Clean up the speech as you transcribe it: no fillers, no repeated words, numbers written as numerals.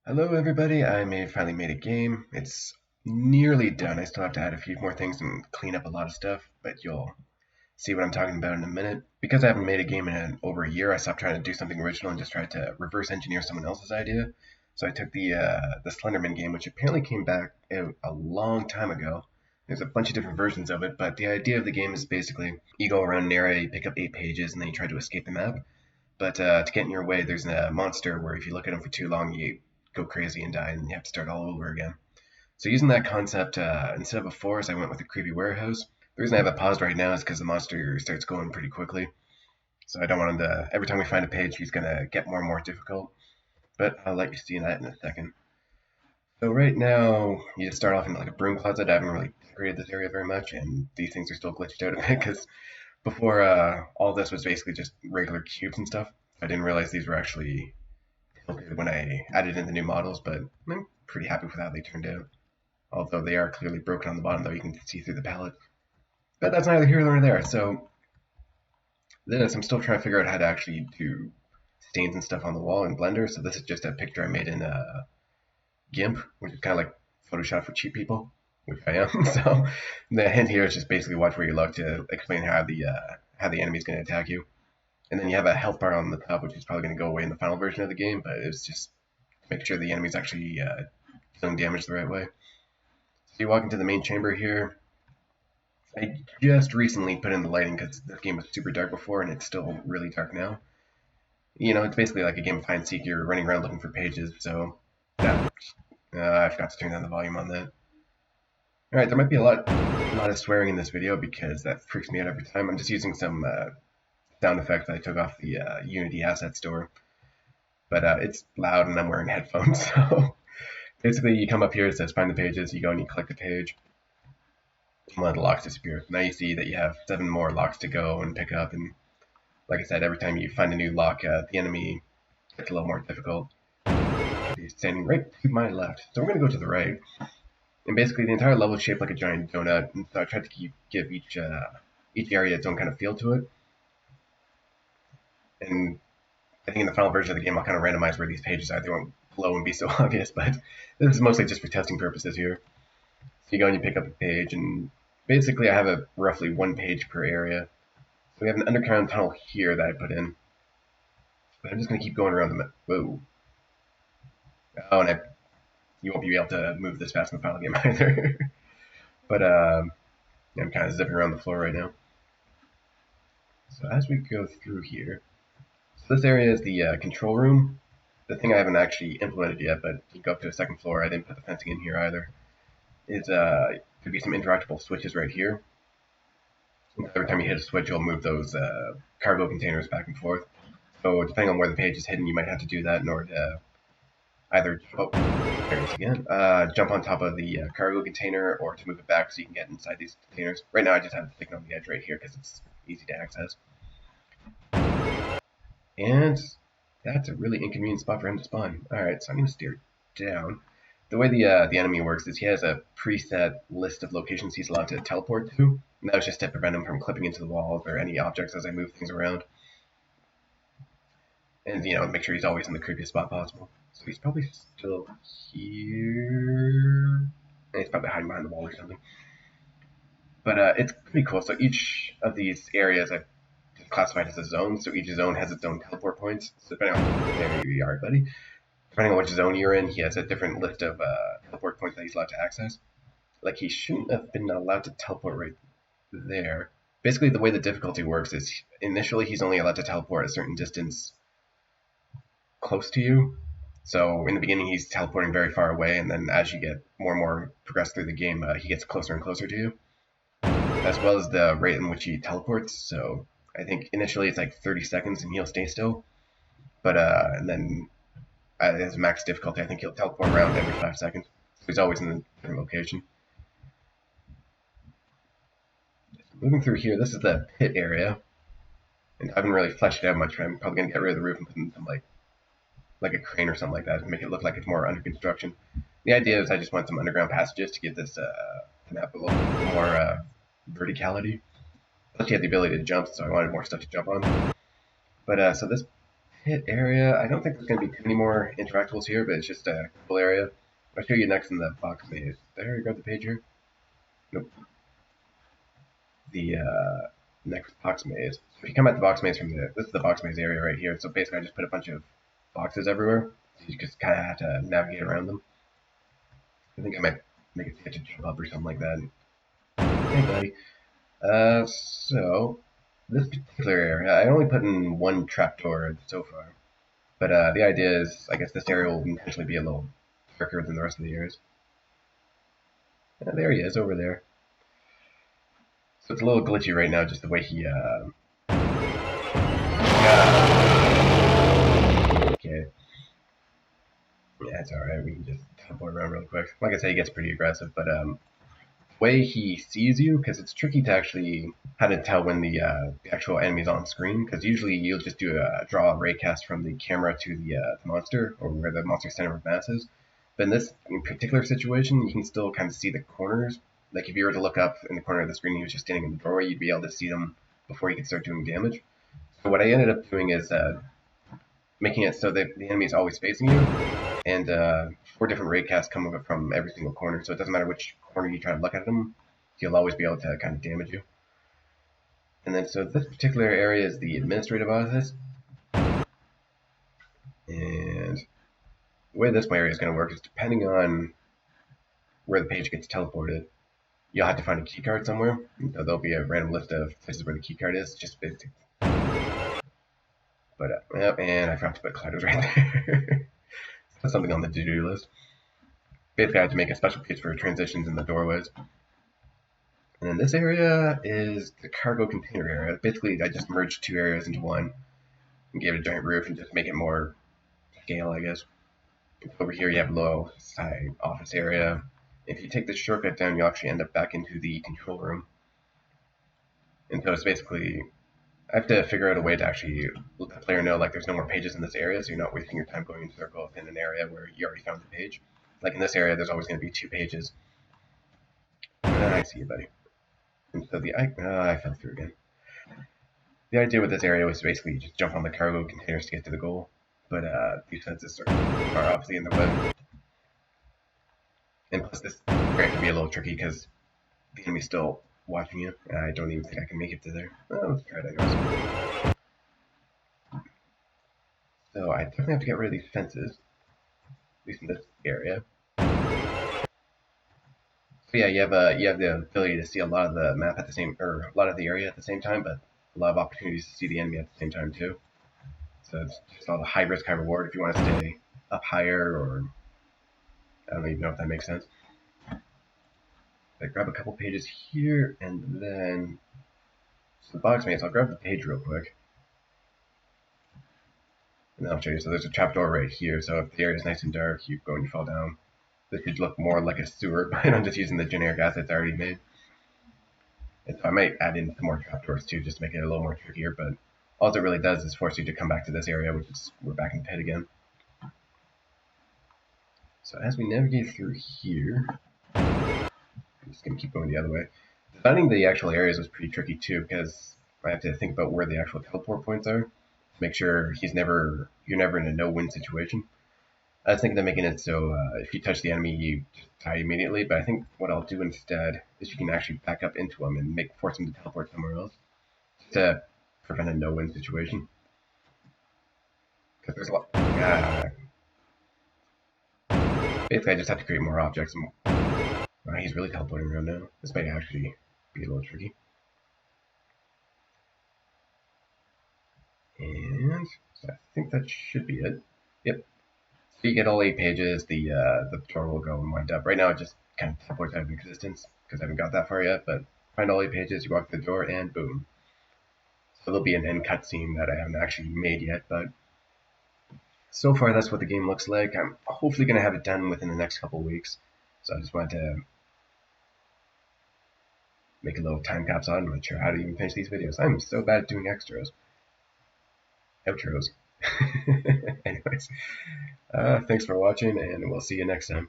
Hello everybody, finally made a game. It's nearly done. I still have to add a few more things and clean up a lot of stuff, but you'll see what I'm talking about in a minute. Because I haven't made a game in over a year, I stopped trying to do something original and just tried to reverse engineer someone else's idea. So I took the Slenderman game, which apparently came back a long time ago. There's a bunch of different versions of it, but the idea of the game is basically you go around an area, you pick up 8 pages, and then you try to escape the map. But to get in your way, there's a monster where if you look at him for too long, you go crazy and die, and you have to start all over again. So using that concept, instead of a forest, I went with a creepy warehouse. The reason I have it paused right now is because the monster starts going pretty quickly. So I don't want him to, every time we find a page, he's going to get more and more difficult. But I'll let you see that in a second. So right now, you just start off in like a broom closet. I haven't really decorated this area very much, and these things are still glitched out a bit because before all this was basically just regular cubes and stuff. I didn't realize these were actually tilted when I added in the new models, but I'm pretty happy with how they turned out. Although they are clearly broken on the bottom, though you can see through the palette. But that's neither here nor there. So this, I'm still trying to figure out how to actually do stains and stuff on the wall in Blender. So this is just a picture I made in GIMP, which is kind of like Photoshop for cheap people, which I am. So the hint here is just basically watch where you look to explain how the enemy is going to attack you. And then you have a health bar on the top, which is probably going to go away in the final version of the game, but it's just to make sure the enemy's actually dealing damage the right way. So you walk into the main chamber here. I just recently put in the lighting because this game was super dark before, and it's still really dark now. You know, it's basically like a game of hide and seek. You're running around looking for pages, so yeah. I forgot to turn down the volume on that. Alright, there might be a lot of swearing in this video because that freaks me out every time. I'm just using some sound effects I took off the Unity asset store. But it's loud and I'm wearing headphones, so basically you come up here, it says find the pages, you go and you click the page, and one of the locks disappears. Now you see that you have 7 more locks to go and pick up, and like I said, every time you find a new lock, the enemy gets a little more difficult. He's standing right to my left, so we're going to go to the right. And basically the entire level is shaped like a giant donut, and so I tried to give each area its own kind of feel to it. And I think in the final version of the game I'll kind of randomize where these pages are. They won't blow and be so obvious, but this is mostly just for testing purposes here. So you go and you pick up a page, and basically I have a roughly 1 page per area. So we have an underground tunnel here that I put in. But I'm just going to keep going around the map. Whoa. Oh, and you won't be able to move this fast in the final game either. But I'm kind of zipping around the floor right now. So as we go through here, so this area is the control room. The thing I haven't actually implemented yet, but you go up to the 2nd floor, I didn't put the fencing in here either, is could be some interactable switches right here. Every time you hit a switch, you'll move those cargo containers back and forth. So depending on where the page is hidden, you might have to do that in order to either jump on top of the cargo container, or to move it back so you can get inside these containers. Right now I just have it sticking on the edge right here because it's easy to access. And that's a really inconvenient spot for him to spawn. Alright, so I'm going to steer down. The way the enemy works is he has a preset list of locations he's allowed to teleport to. And that was just to prevent him from clipping into the walls or any objects as I move things around. And, you know, make sure he's always in the creepiest spot possible. So he's probably still here. And he's probably hiding behind the wall or something. But it's pretty cool. So each of these areas I've classified as a zone. So each zone has its own teleport points. So depending on there you are, buddy. Depending on which zone you're in, he has a different list of teleport points that he's allowed to access. Like, he shouldn't have been allowed to teleport right there. Basically, the way the difficulty works is initially he's only allowed to teleport a certain distance close to you. So in the beginning he's teleporting very far away, and then as you get more and more progressed through the game, he gets closer and closer to you, as well as the rate in which he teleports. So I think initially it's like 30 seconds and he'll stay still, but and then at his max difficulty I think he'll teleport around every 5 seconds. So he's always in a different location. Moving through here, this is the pit area, and I haven't really fleshed it out much. I'm probably going to get rid of the roof and put in some like a crane or something like that to make it look like it's more under construction. The idea is I just want some underground passages to give this map a little bit more verticality. Plus you have the ability to jump, so I wanted more stuff to jump on. But so this pit area. I don't think there's going to be too many more interactables here, but it's just a cool area. I'll show you next in the box maze. Did I already grab the page here? Nope. The next box maze. So if you come at the box maze from this is the box maze area right here. So basically I just put a bunch of boxes everywhere. So you just kind of have to navigate around them. I think I might make it so you have to jump up or something like that. Hey buddy. So this particular area, I only put in one trapdoor so far. But the idea is, I guess this area will eventually be a little darker than the rest of the areas. There he is, over there. So it's a little glitchy right now, just the way he, okay. Yeah, it's alright, we can just teleport around real quick. Like I say, he gets pretty aggressive, but, the way he sees you, because it's tricky to actually, how to tell when the actual enemy's on screen, because usually you'll just draw a raycast from the camera to the monster, or where the monster's center of mass is. But in this particular situation, you can still kind of see the corners. Like if you were to look up in the corner of the screen and he was just standing in the doorway, you'd be able to see them before he could start doing damage. So what I ended up doing is making it so that the enemy is always facing you, and 4 different raycasts come up from every single corner, so it doesn't matter which corner you try to look at them, he'll always be able to kind of damage you. And then so this particular area is the administrative office, and the way this area is going to work is depending on where the page gets teleported, you'll have to find a keycard somewhere. So there'll be a random list of places where the keycard is, just basic. But and I forgot to put Clydo's right there. That's something on the to-do list. Basically, I have to make a special page for transitions in the doorways. And then this area is the cargo container area. Basically, I just merged 2 areas into one and gave it a giant roof and just make it more scale, I guess. Over here, you have a little side office area. If you take this shortcut down, you'll actually end up back into the control room. And so it's basically, I have to figure out a way to actually let the player know, like, there's no more pages in this area, so you're not wasting your time going in circles in an area where you already found the page. Like in this area, there's always going to be 2 pages. I see you, buddy. And so I fell through again. The idea with this area was basically just jump on the cargo containers to get to the goal, but these fences are obviously in the way. And plus this area can be a little tricky because the enemy's still watching you. I don't even think I can make it to there. Well, let's try it anyways. So I definitely have to get rid of these fences, at least in this area. So yeah, you have the ability to see a lot of the map at the same, or a lot of the area at the same time, but a lot of opportunities to see the enemy at the same time too. So it's just all the high risk, high reward if you want to stay up higher, or I don't even know if that makes sense. I grab a couple pages here, and then so the box maze. I'll grab the page real quick, and then I'll show you. So there's a trapdoor right here. So if the area is nice and dark, you go and you fall down. This should look more like a sewer, but I'm just using the generic assets I already made. And so I might add in some more trapdoors too, just to make it a little more trickier. But all it really does is force you to come back to this area, which is we're back in the pit again. So as we navigate through here, I'm just gonna keep going the other way. Finding the actual areas was pretty tricky too, because I have to think about where the actual teleport points are to make sure you're never in a no-win situation. I was thinking of making it so if you touch the enemy, you just die immediately. But I think what I'll do instead is you can actually back up into them and force them to teleport somewhere else to prevent a no-win situation. Because there's a lot. Basically, I just have to create more objects. He's really teleporting around now. This might actually be a little tricky. And so I think that should be it. Yep. So you get all 8 pages, the tutorial will go and wind up. Right now it just kind of teleports out of existence because I haven't got that far yet, but find all 8 pages, you walk through the door, and boom. So there'll be an end cutscene that I haven't actually made yet, but so far that's what the game looks like. I'm hopefully going to have it done within the next couple weeks. So I just wanted to make a little time capsule. I'm not sure how to even finish these videos. I'm so bad at doing extras. Outros. Anyways, thanks for watching, and we'll see you next time.